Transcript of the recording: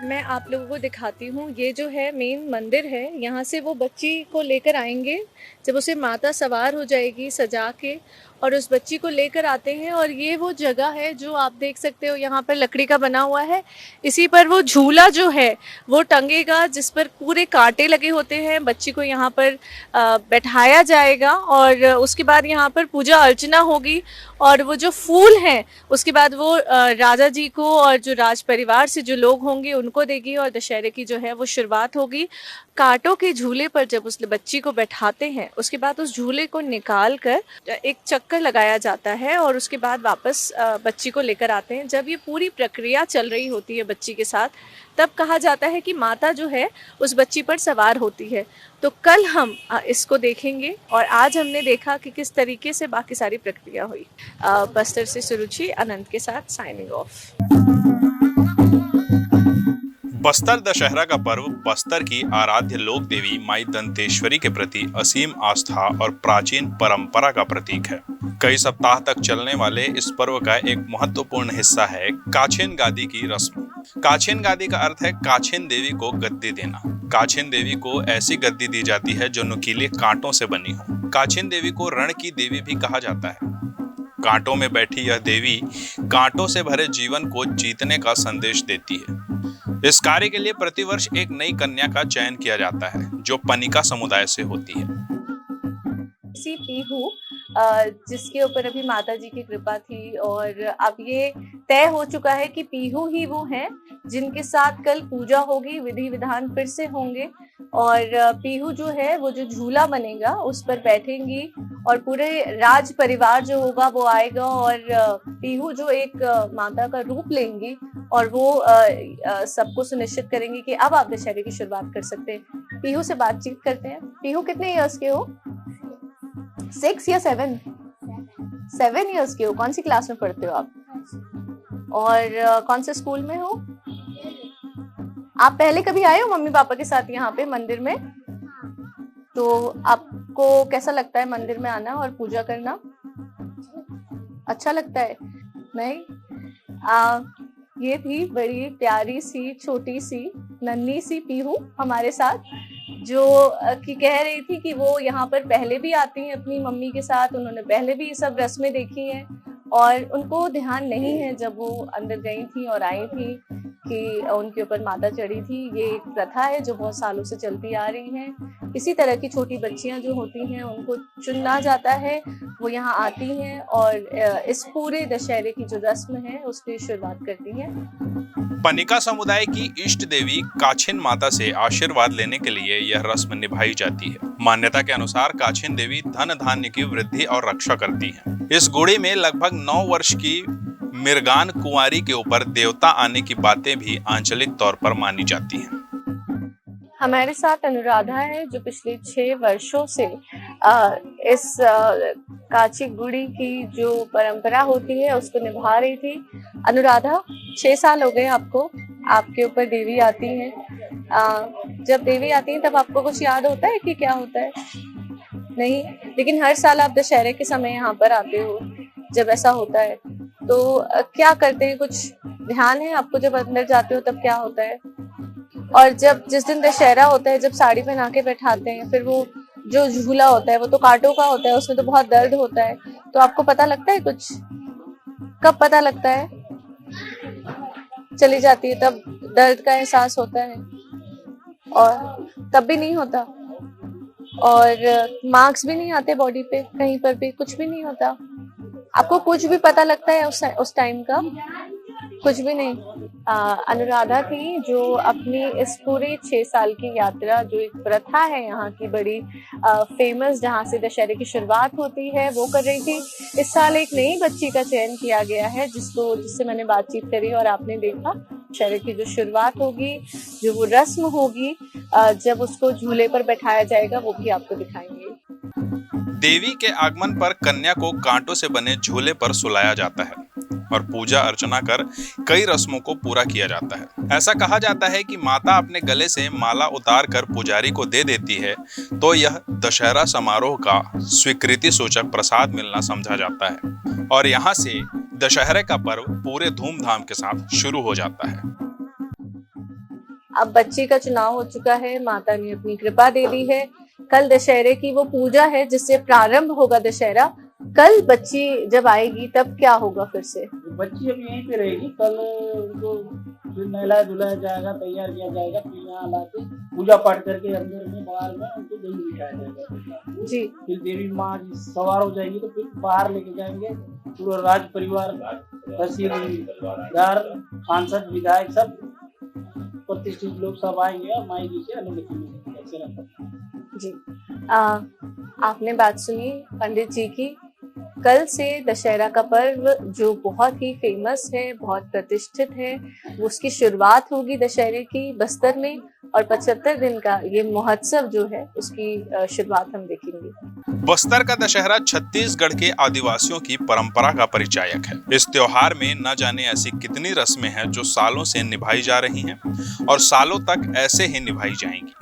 मैं आप लोगों को दिखाती हूँ। ये जो है मेन मंदिर है, यहाँ से वो बच्ची को लेकर आएंगे। जब उसे माता सवार हो जाएगी सजा के, और उस बच्ची को लेकर आते हैं। और ये वो जगह है जो आप देख सकते हो, यहाँ पर लकड़ी का बना हुआ है। इसी पर वो झूला जो है वो टंगेगा, जिस पर पूरे कांटे लगे होते हैं। बच्ची को यहाँ पर बैठाया जाएगा और उसके बाद यहाँ पर पूजा अर्चना होगी। और वो जो फूल हैं उसके बाद वो राजा जी को और जो राज परिवार से जो लोग होंगे उनको देगी, और दशहरे की जो है वो शुरुआत होगी। कांटों के झूले पर जब उस बच्ची को बैठाते हैं, उसके बाद उस झूले को निकाल कर एक चक्कर लगाया जाता है और उसके बाद वापस बच्ची को लेकर आते हैं। जब ये पूरी प्रक्रिया चल रही होती है बच्ची के साथ, तब कहा जाता है कि माता जो है उस बच्ची पर सवार होती है। तो कल हम इसको देखेंगे, और आज हमने देखा कि किस तरीके से बाकी सारी प्रक्रिया हुई। बस्तर से सुरुचि अनंत के साथ साइनिंग ऑफ। बस्तर दशहरा का पर्व बस्तर की आराध्य लोक देवी माई दंतेश्वरी के प्रति असीम आस्था और प्राचीन परंपरा का प्रतीक है। कई सप्ताह तक चलने वाले इस पर्व का एक महत्वपूर्ण हिस्सा है काछेन गादी की रस्म। काछेन गादी का अर्थ है काछेन देवी को गद्दी देना। काछेन देवी को ऐसी गद्दी दी जाती है जो नुकीले कांटों से बनी हो। काछेन देवी को रण की देवी भी कहा जाता है। कांटों में बैठी यह देवी कांटों से भरे जीवन को जीतने का संदेश देती है। इस कार्य के लिए प्रतिवर्ष एक नई कन्या का चयन किया जाता है जो पनिका समुदाय से होती है। पीहू जिसके ऊपर अभी माता जी की कृपा थी, और अब ये तय हो चुका है कि पीहू ही वो हैं जिनके साथ कल पूजा होगी, विधि विधान फिर से होंगे। और पीहू जो है वो जो झूला बनेगा उस पर बैठेंगी, और पूरे राज परिवार जो होगा वो आएगा, और पीहू जो एक माता का रूप लेंगी, और वो सबको सुनिश्चित करेंगे कि अब आप दशहरे की शुरुआत कर सकते हैं। पीहू से बातचीत करते हैं। पीहू कितने इयर्स के हो? 6 या 7? 7 इयर्स के हो। कौन सी क्लास में पढ़ते हो आप? और कौन से स्कूल में हो? आप पहले कभी आए हो मम्मी पापा के साथ यहाँ पे मंदिर में? तो आपको कैसा लगता है मंदिर में आना और पूजा करना? अच्छा लगता है? नहीं? ये थी बड़ी प्यारी सी छोटी सी नन्ही सी पीहू हमारे साथ, जो कि कह रही थी कि वो यहाँ पर पहले भी आती हैं अपनी मम्मी के साथ। उन्होंने पहले भी ये सब रस्में देखी हैं, और उनको ध्यान नहीं है जब वो अंदर गई थी और आई थी कि उनके ऊपर माता चढ़ी थी। ये एक प्रथा है जो बहुत सालों से चलती आ रही है। इसी तरह की छोटी बच्चियां जो होती हैं उनको चुना जाता है, वो यहाँ आती हैं और इस पूरे दशहरे की जो रस्म है उसकी शुरुआत करती हैं। पनिका समुदाय की इष्ट देवी काछेन माता से आशीर्वाद लेने के लिए यह रस्म निभाई जाती है। मान्यता के अनुसार काछेन देवी धन धान्य की वृद्धि और रक्षा करती हैं। इस गुड़ी में लगभग 9 वर्ष की मिर्गान कुंवारी के ऊपर देवता आने की बातें भी आंचलिक तौर पर मानी जाती हैं। हमारे साथ अनुराधा है जो पिछले 6 वर्षों से इस काची गुड़ी की जो परंपरा होती है उसको निभा रही थी। अनुराधा, 6 साल हो गए आपको, आपके ऊपर देवी आती है। जब देवी आती है तब आपको कुछ याद होता है कि क्या होता है? नहीं, लेकिन हर साल आप दशहरे के समय यहाँ पर आते हो। जब ऐसा होता है तो क्या करते हैं? कुछ ध्यान है आपको? जब अंदर जाते हो तब क्या होता है? और जब जिस दिन दशहरा होता है, जब साड़ी पहना के बैठाते हैं, फिर वो जो झूला होता है वो तो कांटों का होता है, उसमें तो बहुत दर्द होता है। तो आपको पता लगता है कुछ? कब पता लगता है? चली जाती है तब दर्द का एहसास होता है, और तब भी नहीं होता, और मार्क्स भी नहीं आते बॉडी पे, कहीं पर भी कुछ भी नहीं होता। आपको कुछ भी पता लगता है उस टाइम का? कुछ भी नहीं। अनुराधा थी जो अपनी इस पूरे 6 साल की यात्रा, जो एक प्रथा है यहाँ की बड़ी फेमस, जहाँ से दशहरे की शुरुआत होती है, वो कर रही थी। इस साल एक नई बच्ची का चयन किया गया है जिससे मैंने बातचीत करी और आपने देखा। दशहरे की जो शुरुआत होगी, जो वो रस्म होगी, जब उसको झूले पर बैठाया जाएगा, वो भी आपको दिखाएंगे। देवी के आगमन पर कन्या को कांटों से बने झूले पर सुलाया जाता है और पूजा अर्चना कर कई रस्मों को पूरा किया जाता है। ऐसा कहा जाता है कि माता अपने गले से माला उतार कर पुजारी को दे देती है, तो यह दशहरा समारोह का स्वीकृति सूचक प्रसाद मिलना समझा जाता है, और यहाँ से दशहरे का पर्व पूरे धूमधाम के साथ शुरू हो जाता है। अब बच्चे का चुनाव हो चुका है, माता ने अपनी कृपा दे दी है। कल दशहरे की वो पूजा है जिससे प्रारंभ होगा दशहरा। कल बच्ची जब आएगी तब क्या होगा फिर से? बच्ची अभी यहीं पे रहेगी। कल उनको फिर नहलाया धुलाया जाएगा, तैयार किया जाएगा, फिर यहाँ लाके पूजा पाठ करके अंदर में बाहर में उनको दही बिठाया जाएगा जी। फिर देवी माँ सवार हो जाएगी तो फिर बाहर लेके जाएंगे। पूरा राज परिवार, तहसीलदार, सांसद, विधायक सब प्रतिष्ठित लोग सब आएंगे और माई जी से अनुमति जी। आपने बात सुनी पंडित जी की। कल से दशहरा का पर्व जो बहुत ही फेमस है, बहुत प्रतिष्ठित है, उसकी शुरुआत होगी दशहरे की बस्तर में और 75 दिन का ये महोत्सव जो है उसकी शुरुआत हम देखेंगे। बस्तर का दशहरा छत्तीसगढ़ के आदिवासियों की परंपरा का परिचायक है। इस त्योहार में न जाने ऐसी कितनी रस्में हैं जो सालों से निभाई जा रही हैं और सालों तक ऐसे ही निभाई जाएंगी।